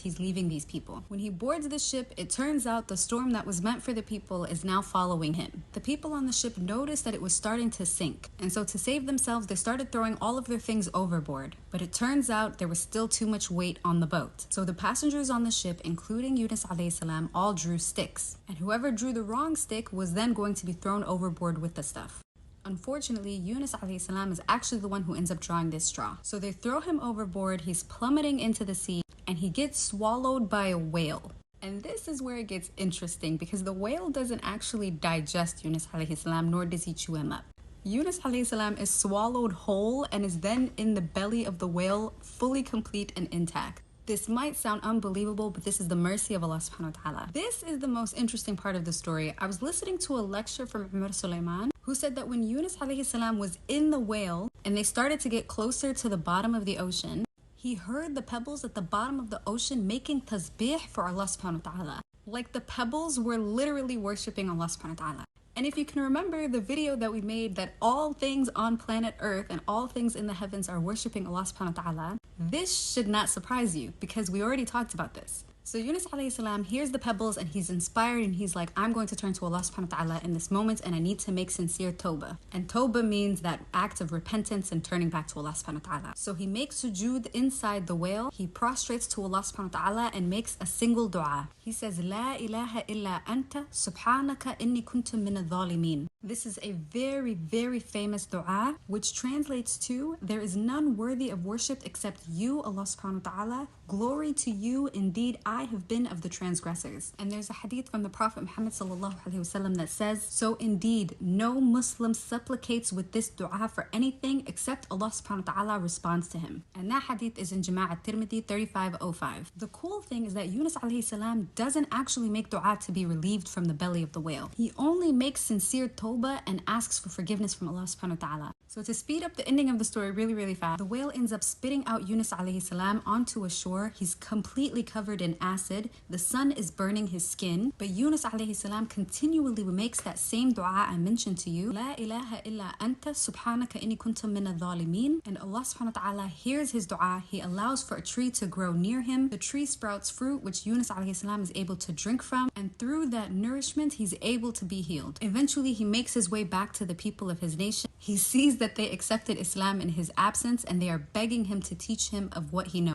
He's leaving these people. When he boards the ship, it turns out the storm that was meant for the people is now following him. The people on the ship noticed that it was starting to sink, and so to save themselves, they started throwing all of their things overboard. But it turns out there was still too much weight on the boat. So the passengers on the ship, including Yunus AS, all drew sticks. And whoever drew the wrong stick was then going to be thrown overboard with the stuff. Unfortunately, Yunus AS is actually the one who ends up drawing this straw. So they throw him overboard, he's plummeting into the sea, and he gets swallowed by a whale. And this is where it gets interesting, because the whale doesn't actually digest Yunus AS, nor does he chew him up. Yunus AS is swallowed whole and is then in the belly of the whale, fully complete and intact. This might sound unbelievable, but this is the mercy of Allah subhanahu wa ta'ala. This is the most interesting part of the story. I was listening to a lecture from Umar Sulaiman, who said that when Yunus AS was in the whale and they started to get closer to the bottom of the ocean, he heard the pebbles at the bottom of the ocean making tasbih for Allah subhanahu wa ta'ala. Like the pebbles were literally worshipping Allah subhanahu wa ta'ala. And if you can remember the video that we made that all things on planet Earth and all things in the heavens are worshipping Allah subhanahu wa ta'ala, this should not surprise you because we already talked about this. So Yunus AS hears the pebbles and he's inspired and he's like, I'm going to turn to Allah subhanahu wa ta'ala in this moment and I need to make sincere tawbah. And tawbah means that act of repentance and turning back to Allah subhanahu wa ta'ala. So he makes sujood inside the whale, he prostrates to Allah subhanahu wa ta'ala and makes a single dua. He says, La ilaha illa anta subhanaka inni kuntu min al-dhalimin. This is a very, very famous dua, which translates to, there is none worthy of worship except you, Allah subhanahu wa ta'ala. Glory to you, indeed I have been of the transgressors. And there's a hadith from the Prophet Muhammad sallallahu alaihi wasallam that says, so indeed no Muslim supplicates with this dua for anything except Allah subhanahu wa ta'ala responds to him. And that hadith is in Jama' at-Tirmidhi 3505. The cool thing is that Yunus alayhi salam doesn't actually make dua to be relieved from the belly of the whale. He only makes sincere tawbah and asks for forgiveness from Allah subhanahu wa ta'ala. So to speed up the ending of the story really fast, the whale ends up spitting out Yunus alayhi salam onto a shore. He's completely covered in acid. The sun is burning his skin. But Yunus alayhi salam continually makes that same dua I mentioned to you. La ilaha illa anta subhanaka inni kuntu min al-dhalimin. And Allah subhanahu wa ta'ala hears his dua. He allows for a tree to grow near him. The tree sprouts fruit which Yunus alayhi salam is able to drink from. And through that nourishment, he's able to be healed. Eventually, he makes his way back to the people of his nation. He sees that they accepted Islam in his absence and they are begging him to teach him of what he knows.